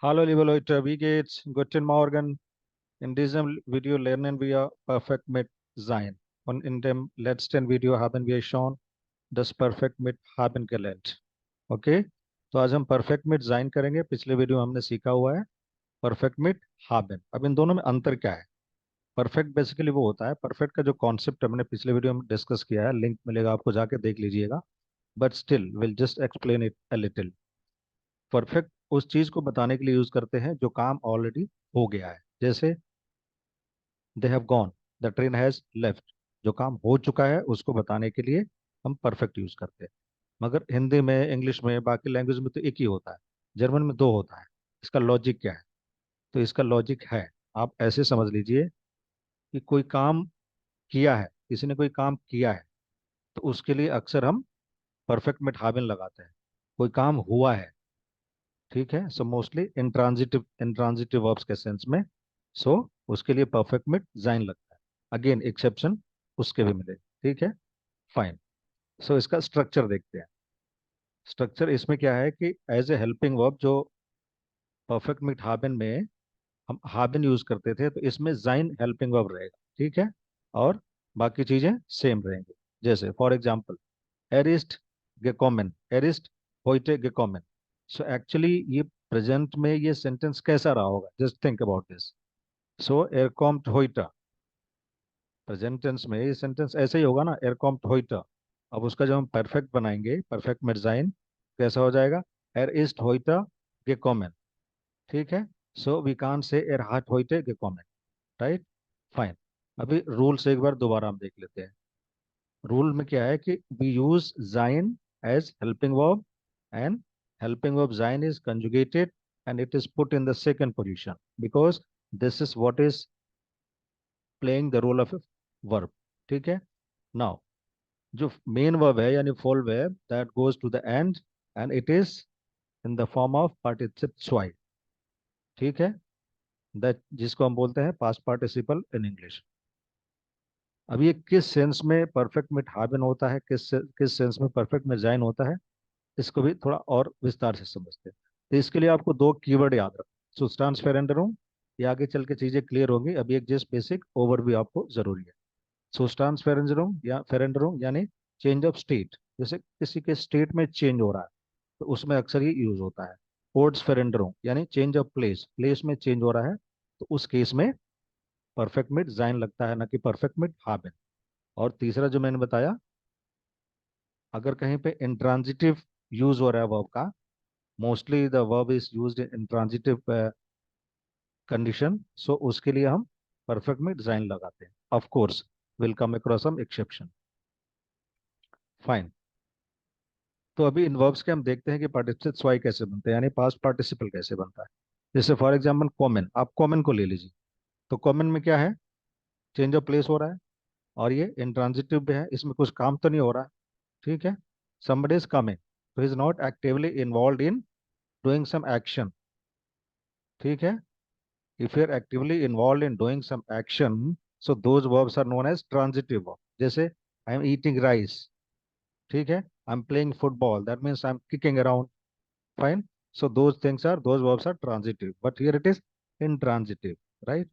Hallo liebe Leute, wie geht's? Guten Morgen. In diesem Video lernen wir Perfekt mit Sein. Und in dem letzten Video haben wir schon das Perfekt mit haben gelernt. Okay, तो आज हम perfect मिट जाइन करेंगे। पिछले video में हमने सीखा हुआ है परफेक्ट मिट हाबन। अब इन दोनों में अंतर क्या है? परफेक्ट बेसिकली वो होता है, परफेक्ट का जो कॉन्सेप्ट हमने पिछले वीडियो में डिस्कस किया है, लिंक मिलेगा आपको, जाके देख लीजिएगा। But still will just explain it a little. Perfect उस चीज को बताने के लिए यूज करते हैं जो काम ऑलरेडी हो गया है। जैसे they have gone, the train has left, जो काम हो चुका है उसको बताने के लिए हम परफेक्ट यूज करते हैं। मगर हिंदी में, इंग्लिश में, बाकी लैंग्वेज में तो एक ही होता है, जर्मन में दो होता है। इसका लॉजिक क्या है? तो इसका लॉजिक है, आप ऐसे समझ लीजिए कि कोई काम किया है, किसी ने कोई काम किया है, तो उसके लिए अक्सर हम परफेक्ट में हाबिन लगाते हैं। कोई काम हुआ है, ठीक है, सो मोस्टली इंट्रांजिटिव वर्ब्स के सेंस में, सो उसके लिए परफेक्ट में जाइन लगता है। अगेन एक्सेप्शन उसके भी मिले, ठीक है, फाइन। सो इसका स्ट्रक्चर देखते हैं। स्ट्रक्चर इसमें क्या है कि एज ए हेल्पिंग वर्ब जो परफेक्ट में हाबिन में हम हाबिन यूज करते थे, तो इसमें जाइन हेल्पिंग वर्ब रहेगा, ठीक है, और बाकी चीजें सेम रहेंगी। जैसे फॉर एग्जाम्पल, एरिस्ट गेकोमेन, एरिस्ट होइटे गेकोमेन। सो एक्चुअली ये प्रेजेंट में ये सेंटेंस कैसा रहा होगा? Just think about this. So एर कॉम्ट होइटा, प्रेजेंट टेंस में ये सेंटेंस ऐसे ही होगा ना, एर कॉम्ट होइटा। अब उसका जब हम परफेक्ट बनाएंगे, परफेक्ट में डिजाइन कैसा हो जाएगा? एर इस्ट होइटा गेकोमेन, ठीक है। सो वी कांट से एर हाट होइटे गेकोमेन, राइट, फाइन। अभी रूल से एक बार दोबारा हम देख लेते हैं। रूल में क्या है कि वी यूज जाइन as helping verb, and helping verb sein is conjugated and it is put in the second position because this is what is playing the role of a verb, ठीक है। Now जो main verb है यानी full verb, that goes to the end and it is in the form of पार्टिसिप स्वाई, ठीक है, that जिसको हम बोलते हैं पास्ट पार्टिसिपल इन इंग्लिश। अब ये किस सेंस में परफेक्ट में हाबिन होता है, किस सेंस में परफेक्ट में जाइन होता है, इसको भी थोड़ा और विस्तार से समझते हैं। तो इसके लिए आपको दो कीवर्ड याद रखो, सुस्टांस फेरेंडरूम। ये आगे चल के चीजें क्लियर होंगी, अभी एक जस्ट बेसिक ओवरव्यू आपको जरूरी है। सुस्टांस फेरेंडरूम या फेरेंडरूम यानी चेंज ऑफ स्टेट, जैसे किसी के स्टेट में चेंज हो रहा है तो उसमें अक्सर ये यूज होता है। ओड्स फेरेंडरूम यानी चेंज ऑफ प्लेस, प्लेस में चेंज हो रहा है तो उस केस में परफेक्ट मिट जाइन लगता है, ना कि परफेक्ट मिट हाबिन। और तीसरा जो मैंने बताया, अगर कहीं पे इंट्रांजिटिव यूज हो रहा है वर्ब का, mostly the verb is used in intransitive condition, so उसके लिए हम परफेक्ट में डिजाइन लगाते हैं। Of course will come across some exception, fine. तो अभी इन वर्ब्स के हम देखते हैं कि पार्टिसिपल स्वाई कैसे बनते हैं, यानी पास्ट पार्टिसिपल कैसे बनता है। जैसे फॉर एग्जाम्पल कॉमन, आप कॉमन को ले लीजिए। तो कॉमन में क्या है? चेंज ऑफ प्लेस हो रहा है और ये इंट्रांजिटिव भी है, इसमें कुछ काम तो नहीं हो रहा है, ठीक है। somebody is coming, so he is not actively involved in doing some action, ठीक है। if you are actively involved in doing some action, so those verbs are known as transitive verb। जैसे I am eating rice, ठीक है, I am playing football, that means I am kicking around, fine। So those things are, those verbs are transitive, but here it is intransitive, right?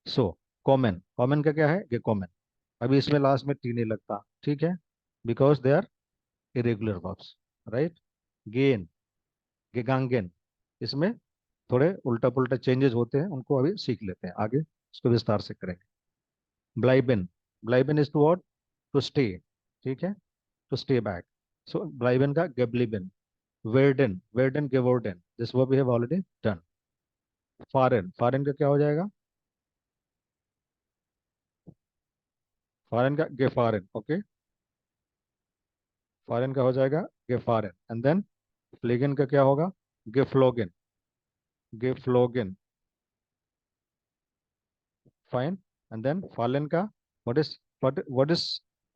So common, common का क्या है? ये common। अभी इसमें last में T नहीं लगता, ठीक है, because they are irregular verbs, right. गेन, गेगांगेन, इसमें थोड़े उल्टा पुल्टा चेंजेस होते हैं, उनको अभी सीख लेते हैं, आगे उसको विस्तार से करेंगे। ब्लाइबेन, ब्लाइबेन is to what? To stay, ठीक है, टू स्टे बैक। सो ब्लाइबेन का गेबलिबेन। वेर्डन, वेर्डन गेवोर्डन, this verb we have already done. फॉरेन, फॉरेन का क्या हो जाएगा? फॉरेन का गेफारेन, ओके, फॉरेन का हो जाएगा गेफारेन। एंड देन फ्लीगन का क्या होगा? गेफ्लोगन, गेफ्लोगन, फाइन। एंड देन फॉलन का व्हाट इज, व्हाट इज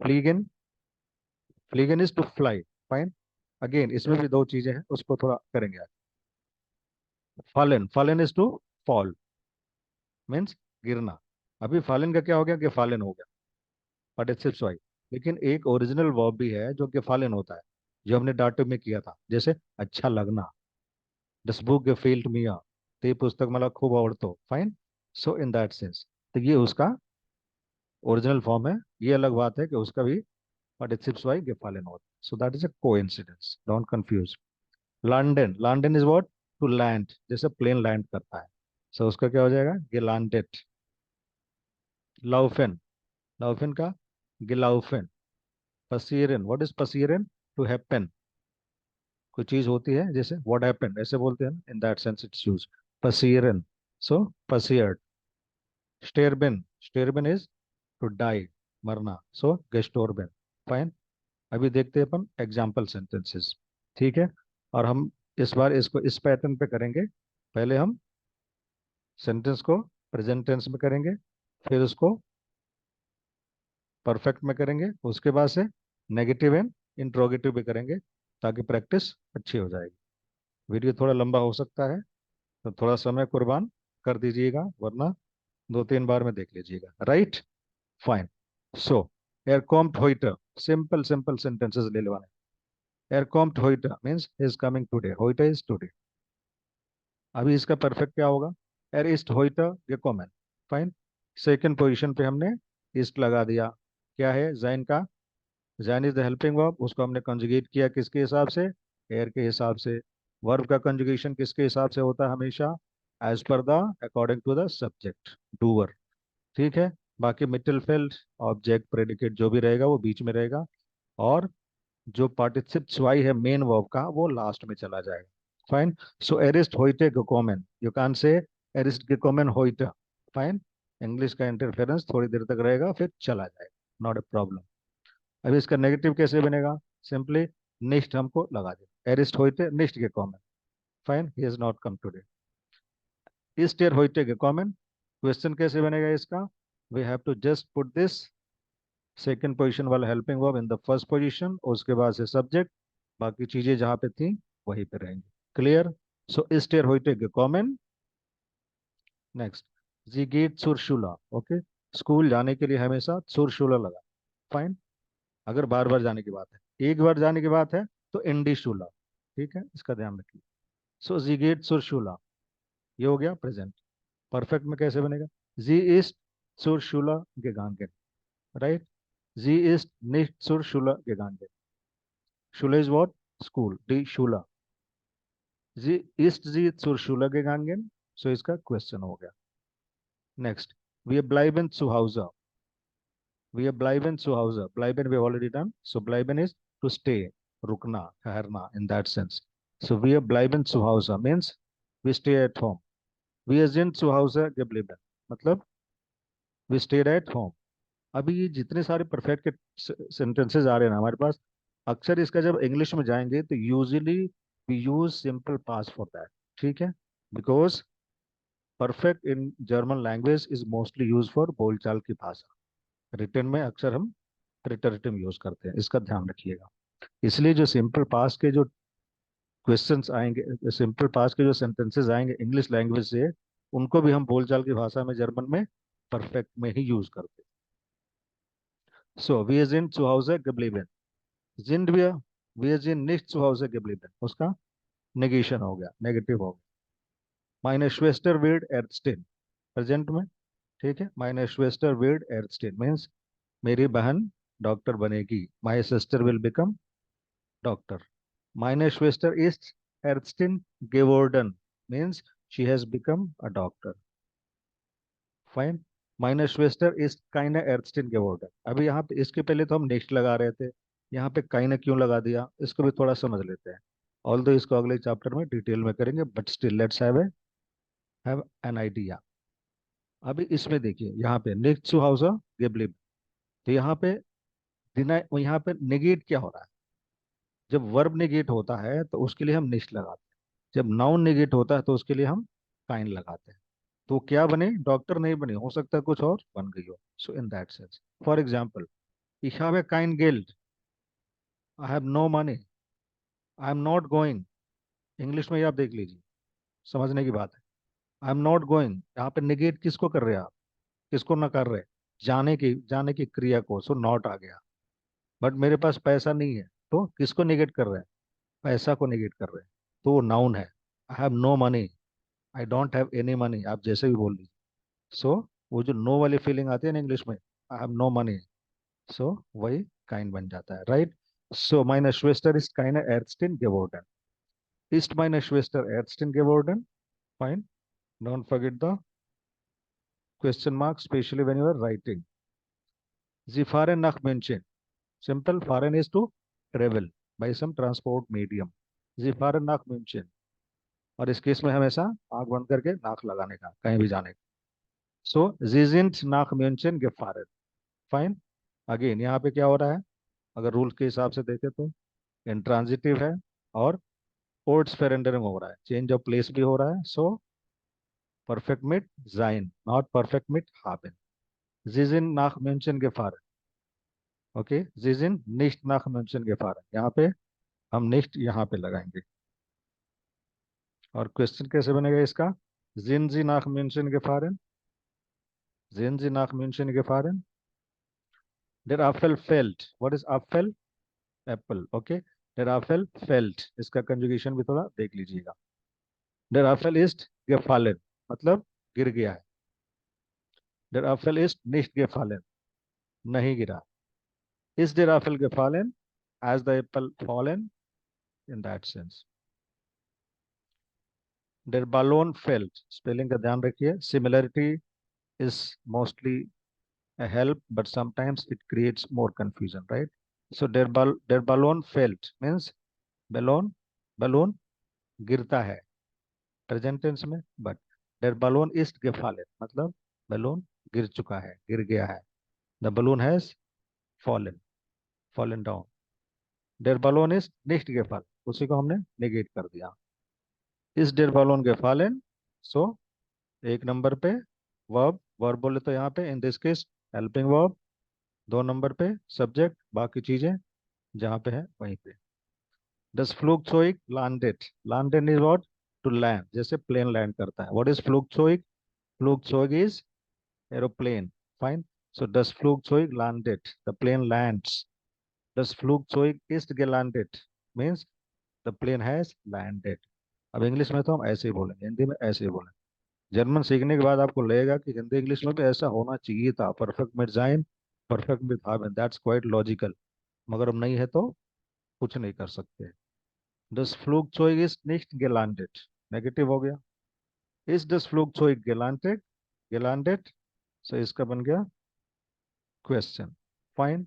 फ्लीगन? फ्लीगन is to fly, fine. Again इसमें भी दो चीजें हैं, उसको थोड़ा करेंगे आज। फॉलन, फॉलन इज टू फॉल, मीन्स गिरना। अभी फॉलन का क्या हो गया? गेफालन हो गया, पार्टिसिपल स्वाई। लेकिन एक ओरिजिनल वर्ब भी है जो गेफालन होता है, जो हमने डाटो में किया था। जैसे अच्छा लगना, das Buch gefällt mir, ती पुस्तक मला खूप आवडतो. Fine. So in that sense, तो ये उसका ओरिजिनल फॉर्म है. ये अलग बात है कि उसका भी पार्टिसिप्स वाई के फॉलन होता है. So that is a coincidence, don't confuse. London, London is what? To land, जैसे प्लेन लैंड करता है. सो उसका क्या हो जाएगा? गिलांडेड. लाउफेन, लाउफेन का गिलाउफेन. पसीरन, व्हाट इज पसीरन? To happen. कोई चीज होती है जैसे व्हाट हैपन ऐसे बोलते हैं, in that sense it's use. पसीरन. सो पसीयर्ड. स्टेरबिन, स्टेरबिन इज टू डाई, मरना. सो गेस्टोरबिन. फाइन. अभी देखते हैं अपन एग्जाम्पल सेंटेंसेस. ठीक है. और हम इस बार इसको इस पैटर्न पे करेंगे. पहले हम सेंटेंस को प्रेजेंट टेंस में करेंगे, फिर उसको परफेक्ट में करेंगे, उसके बाद से नेगेटिव एंड इंट्रोगेटिव भी करेंगे, ताकि प्रैक्टिस अच्छी हो जाएगी. वीडियो थोड़ा लंबा हो सकता है, तो थोड़ा समय कुर्बान कर दीजिएगा, वरना 2-3 बार में देख लीजिएगा. राइट. फाइन. सो er kommt heute, simple simple sentences ले लेवाने. er kommt heute means he is coming today. heute is today. अभी इसका परफेक्ट क्या होगा? er ist heute gekommen. Fine. Second position पे हमने ist लगा दिया. क्या है? जैन का. Jain is the helping verb, उसको हमने कंजुगेट किया किसके हिसाब से? एयर के हिसाब से. वर्ब का कंजुगेशन किसके हिसाब से होता है हमेशा? एज पर the, according to the subject, doer. ठीक है. बाकी मिडिल फील्ड, ऑब्जेक्ट, प्रेडिकेट जो भी रहेगा वो बीच में रहेगा. और जो पार्टिसिप्स वाई है मेन वर्ब का, वो लास्ट में चला जाएगा. फाइन. सो एरिस्ट होइटे gekommen, यू कैन से एरिस्ट gekommen होइटे. फाइन. इंग्लिश का इंटरफेरेंस थोड़ी देर तक रहेगा, फिर चला जाएगा. Not a problem. अभी इसका नेगेटिव कैसे बनेगा? सिंपली निस्ट हमको लगा दे. एरिस्ट होइटे निस्ट gekommen. Fine. He is not come today. इस्ट ईयर होइटे gekommen. क्वेश्चन कैसे बनेगा इसका? We have to just put this second position वाला helping verb in the first position, उसके बाद से सब्जेक्ट. बाकी चीजें जहां पे थी वहीं पे रहेंगी. क्लियर. सो इस्ट ईयर होइटे gekommen. नेक्स्ट. जी गेट सुरशुला. ओके. स्कूल जाने के लिए हमेशा सुरशुला लगा. फाइन. अगर बार बार जाने की बात है, एक बार जाने की बात है, तो इंडी शूला. ठीक है, इसका ध्यान रखिए. सो जी गेट सुरशुला, ये हो गया प्रेजेंट. परफेक्ट में कैसे बनेगा? जी east सुरशुला gegangen. Right. Ji east nicht zur Schule gegangen. Schule is what? School. Die Schule. Sie ist sie zur Schule gegangen. So इसका क्वेश्चन हो गया. Next. Wir bleiben zu Hause. Wir bleiben zu Hause. Bleiben we have already done. So bleiben is to stay. रुकना, ठहरना, in that sense. So wir bleiben zu Hause means we stay at home. Wir sind zu Hause geblieben. मतलब we stayed at home. अभी ये जितने सारे perfect के sentences आ रहे हैं ना हमारे पास, अक्सर इसका जब इंग्लिश में जाएंगे तो usually we use simple past for that. ठीक है. Because perfect in German language is mostly use for बोलचाल की भाषा. रिटर्न में अक्सर हम प्रिटर्टिव यूज करते हैं, इसका ध्यान रखिएगा. इसलिए जो सिंपल पास्ट के जो क्वेश्चंस आएंगे, सिंपल पास्ट के जो सेंटेंसेस आएंगे इंग्लिश लैंग्वेज से, उनको भी हम बोलचाल की भाषा में जर्मन में परफेक्ट में ही यूज करते हैं. So we sind zu Hause geblieben. Sind wir sind nicht zu Hause geblieben. उसका नेगेशन हो गया, नेगेटिव हो गया. Meine Schwester wird Ärztin. Present में. ठीक है. Meine Schwester wird Ärztin means मेरी बहन डॉक्टर बनेगी. My sister will become doctor. Meine Schwester ist Ärztin geworden means she has become a doctor. Fine. Meine Schwester ist keine Ärztin geworden. अभी यहाँ पे इसके पहले तो हम नेक्स्ट लगा रहे थे, यहाँ पे keine क्यों लगा दिया, इसको भी थोड़ा समझ लेते हैं. ऑल दो इसको अगले चैप्टर में डिटेल में करेंगे, but still let's have an idea. अभी इसमें देखिए, यहाँ पे नेक्स्ट टू हाउस गेबलिब. तो यहाँ पे डिनाई, यहाँ पे नेगेट क्या हो रहा है? जब वर्ब नेगेट होता है तो उसके लिए हम निश्च लगाते हैं. जब नाउन नेगेट होता है तो उसके लिए हम काइन लगाते हैं. तो क्या बने? डॉक्टर नहीं बने, हो सकता है कुछ और बन गई हो. So in that sense, for example, ich habe kein Geld, I have no money, I am not going. English में ही आप देख लीजिए, समझने की बात है. आई एम नॉट गोइंग, यहाँ पे निगेट किसको कर रहे हैं आप? किसको ना कर रहे? जाने की क्रिया को. सो नॉट आ गया. बट मेरे पास पैसा नहीं है, तो किसको निगेट कर रहे हैं? पैसा को निगेट कर रहे हैं, तो वो नाउन है. I have no money, I don't have any money, आप जैसे भी बोल लीजिए। सो वो जो नो वाली फीलिंग आती है ना इंग्लिश में, आई हैव नो मनी, सो वही काइन बन जाता है, right. So meine Schwester ist keine Ärztin geworden. Ist meine Schwester Ärztin geworden? Fine. Don't forget the question mark, especially when you are writing. Sie fahren nach München. Simple. Fahren is to travel by some transport medium. Sie fahren nach München. और इस case में हमेशा आंख बंद करके नाक लगाने का, कहीं भी जाने का। सो sie sind nach München gefahren. Fine. Again यहाँ पे क्या हो रहा है, अगर रूल के हिसाब से देखें तो इंट्रांजिटिव है और ओर्ड्स फेरेंडरिंग हो रहा है, चेंज ऑफ प्लेस भी हो रहा है। सो परफेक्ट मिट जाइन, नॉट परफेक्ट मिट haben. Sie sind nach München gefahren. Okay, Sie sind nicht nach München gefahren. यहाँ पे हम nicht यहाँ पे लगाएंगे। और क्वेश्चन कैसे बनेगा इसका, Sind Sie nach München gefahren? Sind Sie nach München gefahren? Der Apfel fällt. What is Apfel? Apple. Okay. Der Apfel fällt. इसका कंजुगेशन भी थोड़ा देख लीजिएगा। Der Apfel ist gefallen, मतलब गिर गया है। Der Apfel ist nicht gefallen, नहीं गिरा। Is der Apfel gefallen? Has the apple fallen? In that sense. Der Ballon fällt. Spelling का ध्यान रखिए। Similarity is mostly a help, but sometimes it creates more confusion, right? So der Ballon fällt means balloon, balloon गिरता है present tense में, but der Ballon ist gefallen मतलब balloon गिर चुका है, गिर गया है। The balloon has fallen, fallen down. Der Ballon ist nicht gefallen, उसी को हमने नेगेट कर दिया। Is der Ballon gefallen? So एक नंबर पे वर्ब, वर्ब बोले तो यहाँ पे in this case helping verb. दो नंबर पे सब्जेक्ट, बाकी चीजें जहाँ पे है वहीं पे। Das Flugzeug landed. Landed is what? To land, जैसे प्लेन लैंड करता है। What is Flugzeug? Flugzeug is aeroplane. Fine. So das Flugzeug landed. The plane lands. Das Flugzeug ist gelandet. Means the plane has landed. अब English में तो हम ऐसे ही बोलेंगे, हिंदी में ऐसे ही बोलेंगे। जर्मन सीखने के बाद आपको लगेगा कि हिंदी इंग्लिश में भी ऐसा होना चाहिए था, परफेक्ट मिट जाइन, परफेक्ट मिट हावन, दैट्स क्वाइट लॉजिकल। मगर अब नहीं है तो कुछ नहीं कर सकते। Das Flugzeug ist nicht gelandet. Negative हो गया। Ist das Flugzeug gelandet? Gelandet. So इसका बन गया question. Fine,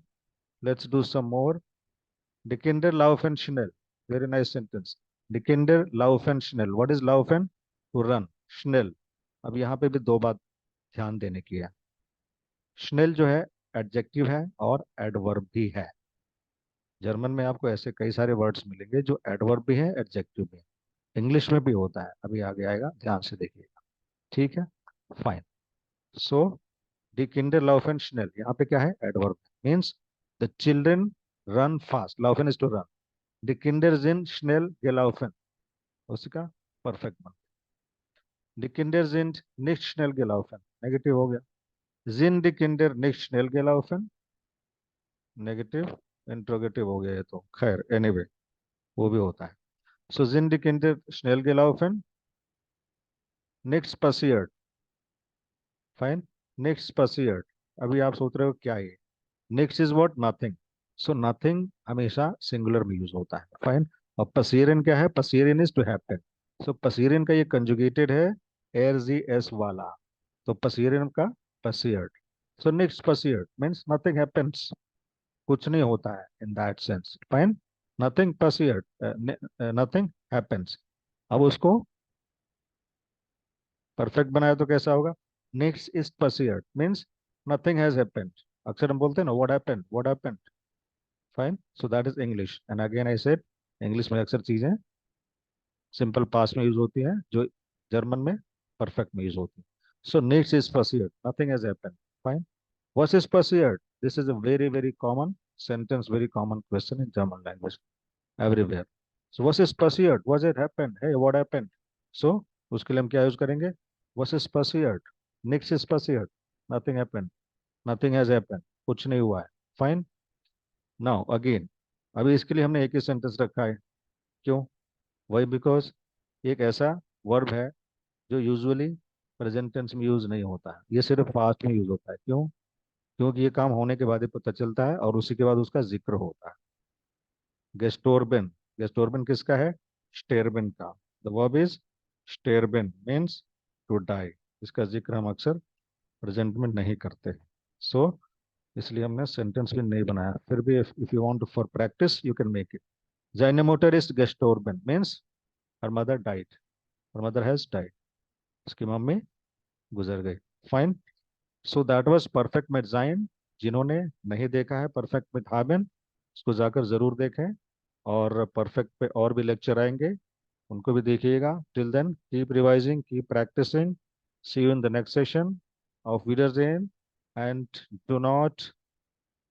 let's do some more. Die Kinder laufen schnell. Very nice sentence. Die Kinder laufen schnell. What is laufen? To run. Schnell. अब यहाँ पे भी दो बात ध्यान देने की है। schnell जो है एडजेक्टिव है और एडवर्ब भी है। जर्मन में आपको ऐसे कई सारे वर्ड्स मिलेंगे जो एडवर्ब भी है, एडजेक्टिव भी है। इंग्लिश में भी होता है, अभी आगे आएगा, ध्यान से देखिएगा। ठीक है, फाइन। सो दी किंडर लाउफेन schnell, यहाँ पे क्या है, adverb. Means the children run fast, लाउफेन इज टू रन। दी किंडर sind schnell gelaufen, उसका परफेक्ट बन। दी किंडर sind nicht schnell gelaufen, negative हो गया। sind die Kinder nicht schnell gelaufen, negative interrogative हो गया ये तो, खैर एनीवे वो भी होता है। So sind die Kinder schnell gelaufen, nichts passiert, fine, nichts passiert। अभी आप सोच रहे हो क्या है, निक्स is what, nothing. So nothing हमेशा सिंगुलर में यूज होता है, फाइन। और पसीरिन क्या है, पसीरिन इज टू हैपन। सो पसीरिन का ये कंजुगेटेड है एर जी एस वाला, तो पसीरिन का पसीयर्ड। सो निक्स पसीयर्ड मीन्स नथिंग हैपेंस, कुछ नहीं होता है in that sense, fine. Nothing पसीयर्ड, नथिंग हैपेंस। अब उसको परफेक्ट बनाया तो कैसा होगा, निक्स इज पसीयर्ड मीन्स नथिंग हैज हैपेंड। अक्सर हम बोलते हैं ना what happened, what happened, fine. So that is English. And again I said, English में अक्सर चीजें सिंपल पास्ट में यूज होती हैं जो जर्मन में परफेक्ट में यूज होती है। सो नीड्स इज परसियर्ड, nothing has happened, fine. What is परसियर्ड? This is a very very common sentence, very common question in German language everywhere. So what is परसियर्ड, what is happened, hey what happened. So उसके लिए हम क्या use करेंगे, what is परसियर्ड, निक्स is परसियर्ड, nothing happened, nothing has happened, कुछ नहीं हुआ है, फाइन। नाउ अगेन, अभी इसके लिए हमने एक ही सेंटेंस रखा है, क्यों, वही बिकॉज एक ऐसा वर्ब है जो यूजुअली प्रेजेंट टेंस में यूज नहीं होता है, ये सिर्फ पास्ट में यूज होता है। क्यों? क्योंकि ये काम होने के बाद ही पता चलता है और उसी के बाद उसका जिक्र होता है। गेस्टोर्बिन, गेस्टोर्बिन किसका है? स्टेरबिन का। द वर्ब इज स्टेरबिन, मीन्स टू डाई। इसका जिक्र हम अक्सर प्रेजेंट में नहीं करते। सो इसलिए हमने सेंटेंस भी नहीं बनाया। फिर भी if you want for practice you can make it. जाइनेमोटरिस्ट गेस्टोर्बिन means her mother died, her mother has died, उसकी मम्मी गुजर गई। Fine. So that was perfect मेट जाइन। जिन्होंने नहीं देखा है परफेक्ट मेट हाबिन, उसको जाकर जरूर देखें। और परफेक्ट पे और भी लेक्चर आएंगे, उनको भी देखिएगा। Till then keep revising, keep practising. See you in the next session of Wiedersehen, and do not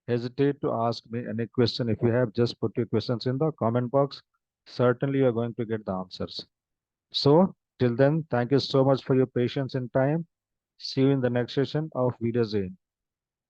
hesitate to ask me any question. If you have, just put your questions in the comment box. Certainly, you are going to get the answers. So, till then, thank you so much for your patience and time. See you in the next session of Wiedersehen.